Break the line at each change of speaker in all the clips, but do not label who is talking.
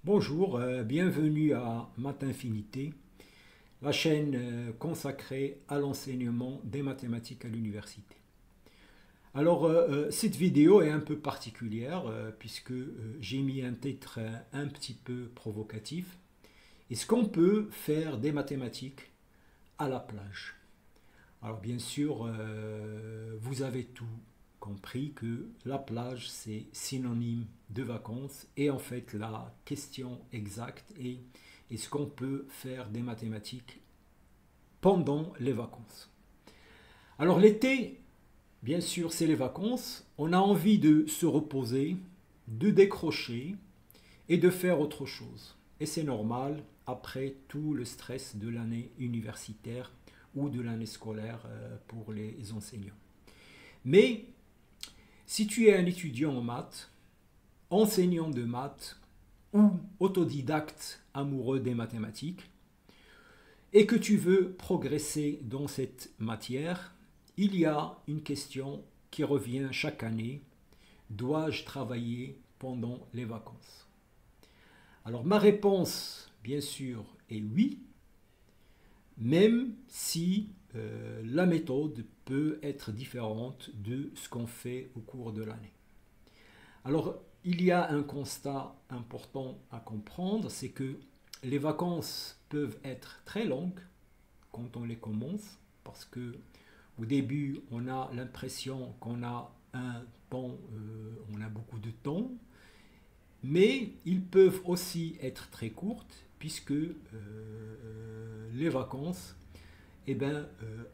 Bonjour, bienvenue à Math Infinité, la chaîne consacrée à l'enseignement des mathématiques à l'université. Alors, cette vidéo est un peu particulière puisque j'ai mis un titre un petit peu provocatif. Est-ce qu'on peut faire des mathématiques à la plage? Alors, bien sûr, vous avez tout compris que la plage, c'est synonyme de vacances. Et en fait, la question exacte est est-ce qu'on peut faire des mathématiques pendant les vacances? Alors l'été, bien sûr, c'est les vacances. On a envie de se reposer, de décrocher et de faire autre chose. Et c'est normal après tout le stress de l'année universitaire ou de l'année scolaire pour les enseignants. Mais si tu es un étudiant en maths, enseignant de maths ou autodidacte amoureux des mathématiques et que tu veux progresser dans cette matière, il y a une question qui revient chaque année. Dois-je travailler pendant les vacances? Alors ma réponse, bien sûr, est oui, même si la méthode peut être différente de ce qu'on fait au cours de l'année. Alors, il y a un constat important à comprendre, c'est que les vacances peuvent être très longues quand on les commence, parce que au début, on a l'impression qu'on a un temps, on a beaucoup de temps, mais ils peuvent aussi être très courtes, puisque les vacances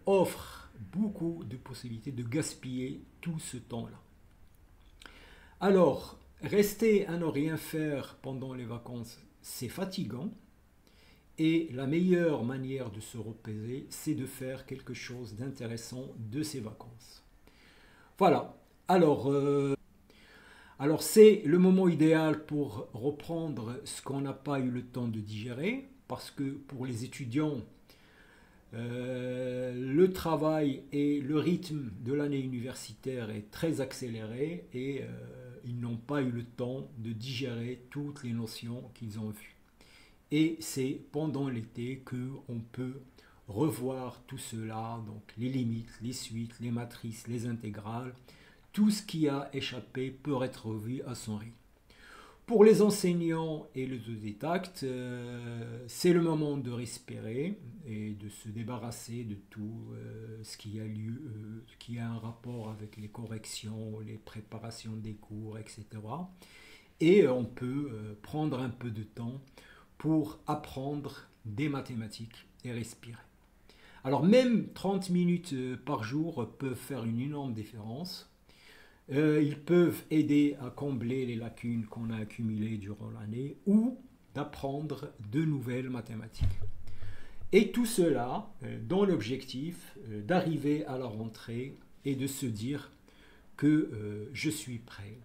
offrent beaucoup de possibilités de gaspiller tout ce temps-là. Alors, rester à ne rien faire pendant les vacances, c'est fatigant. Et la meilleure manière de se reposer, c'est de faire quelque chose d'intéressant de ces vacances. Voilà. Alors c'est le moment idéal pour reprendre ce qu'on n'a pas eu le temps de digérer, parce que pour les étudiants, le travail et le rythme de l'année universitaire est très accéléré et ils n'ont pas eu le temps de digérer toutes les notions qu'ils ont vues. Et c'est pendant l'été qu'on peut revoir tout cela, donc les limites, les suites, les matrices, les intégrales, tout ce qui a échappé peut être revu à son rythme. Pour les enseignants et les autodidactes, c'est le moment de respirer et de se débarrasser de tout ce qui a lieu, qui a un rapport avec les corrections, les préparations des cours, etc. Et on peut prendre un peu de temps pour apprendre des mathématiques et respirer. Alors même 30 minutes par jour peuvent faire une énorme différence. Ils peuvent aider à combler les lacunes qu'on a accumulées durant l'année ou d'apprendre de nouvelles mathématiques. Et tout cela dans l'objectif d'arriver à la rentrée et de se dire que je suis prêt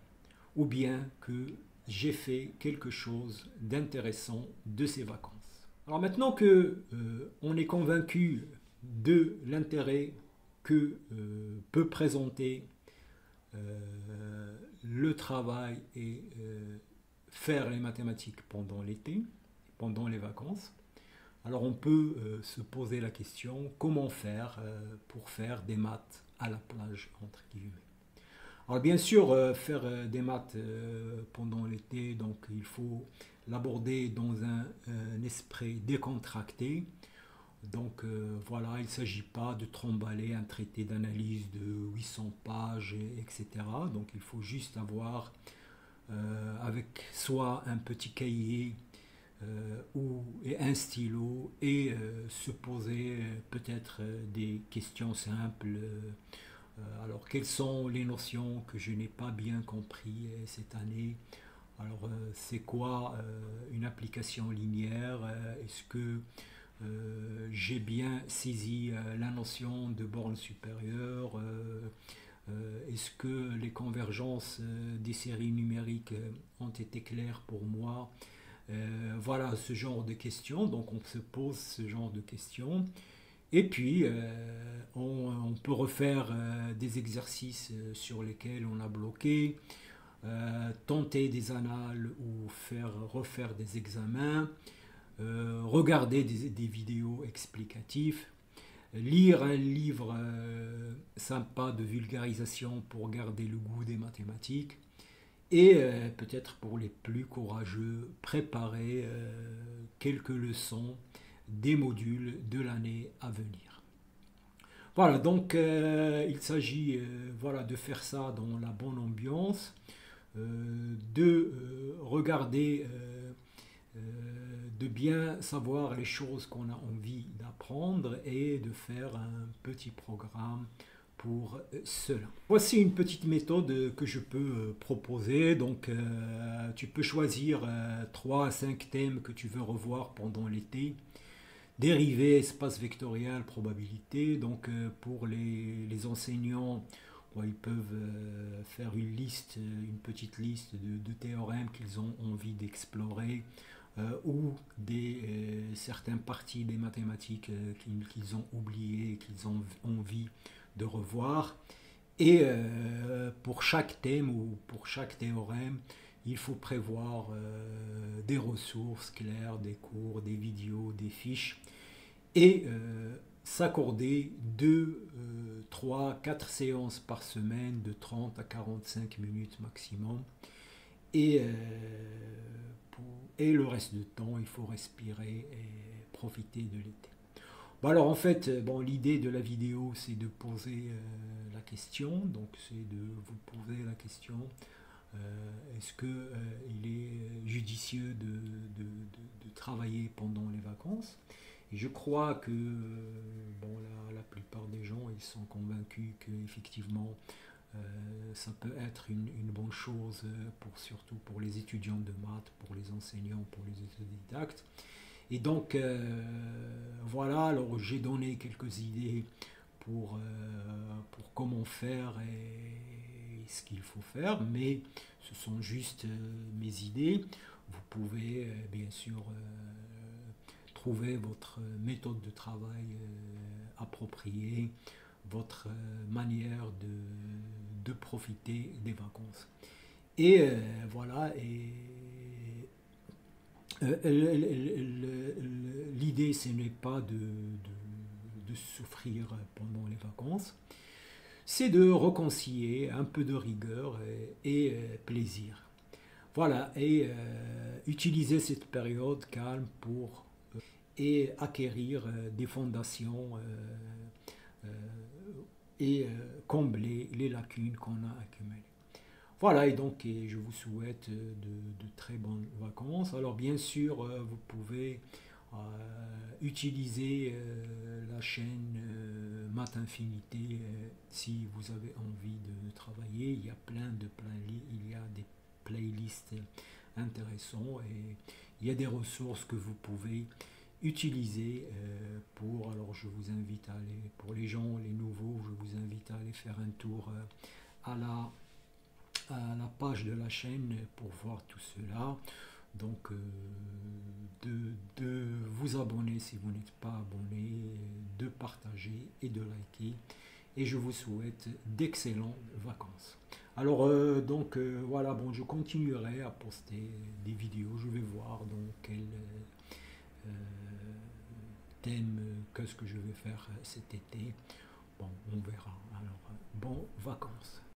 ou bien que j'ai fait quelque chose d'intéressant de ces vacances. Alors maintenant que on est convaincu de l'intérêt que peut présenter le travail et faire les mathématiques pendant l'été, pendant les vacances, alors on peut se poser la question comment faire pour faire des maths à la plage, entre guillemets. Alors bien sûr, faire des maths pendant l'été, donc il faut l'aborder dans un esprit décontracté. Donc voilà, il ne s'agit pas de tremballer un traité d'analyse de 800 pages, etc. Donc il faut juste avoir avec soi un petit cahier et un stylo et se poser peut-être des questions simples. Alors, quelles sont les notions que je n'ai pas bien compris cette année? Alors, c'est quoi une application linéaire? Est-ce que j'ai bien saisi la notion de borne supérieure? Est-ce que les convergences des séries numériques ont été claires pour moi? Voilà ce genre de questions. Donc, on se pose ce genre de questions. Et puis, on peut refaire des exercices sur lesquels on a bloqué. tenter des annales ou refaire des examens, regarder des vidéos explicatives, lire un livre sympa de vulgarisation pour garder le goût des mathématiques, et peut-être pour les plus courageux, préparer quelques leçons des modules de l'année à venir. Voilà, donc il s'agit voilà, de faire ça dans la bonne ambiance, de regarder, de bien savoir les choses qu'on a envie d'apprendre et de faire un petit programme pour cela. Voici une petite méthode que je peux proposer. Donc tu peux choisir 3 à 5 thèmes que tu veux revoir pendant l'été. Dérivés, espace vectoriel, probabilité. Donc pour les enseignants, ils peuvent faire une liste, une petite liste de théorèmes qu'ils ont envie d'explorer, ou certaines parties des mathématiques qu'ils ont oubliées, qu'ils ont envie de revoir. Et pour chaque thème ou pour chaque théorème, il faut prévoir des ressources claires, des cours, des vidéos, des fiches, et s'accorder 2, 3, 4 séances par semaine de 30 à 45 minutes maximum. Et, et le reste du temps, il faut respirer et profiter de l'été. Bon, alors en fait, l'idée de la vidéo, c'est de poser la question. Donc c'est de vous poser la question, est-ce qu'il est judicieux de travailler pendant les vacances? Et je crois que la plupart des gens, ils sont convaincus qu'effectivement, ça peut être une bonne chose, surtout pour les étudiants de maths, pour les enseignants, pour les autodidactes. Et donc, voilà, alors j'ai donné quelques idées pour comment faire et ce qu'il faut faire, mais ce sont juste mes idées. Vous pouvez bien sûr trouver votre méthode de travail appropriée, votre manière de profiter des vacances. Et voilà, et l'idée, ce n'est pas de souffrir pendant les vacances, c'est de réconcilier un peu de rigueur et plaisir. Voilà, et utiliser cette période calme pour et acquérir des fondations et combler les lacunes qu'on a accumulées. Voilà, et donc je vous souhaite de très bonnes vacances. Alors bien sûr, vous pouvez utiliser la chaîne Math Infinité si vous avez envie de travailler. Il y a il y a des playlists intéressantes et il y a des ressources que vous pouvez utiliser alors je vous invite à aller, pour les gens, les nouveaux, je vous invite à aller faire un tour à la page de la chaîne pour voir tout cela. Donc de vous abonner si vous n'êtes pas abonné, de partager et de liker. Et je vous souhaite d'excellentes vacances. Alors voilà, je continuerai à poster des vidéos. Je vais voir dans quel thème, qu'est-ce que je vais faire cet été. Bon, on verra. Alors, bonnes vacances.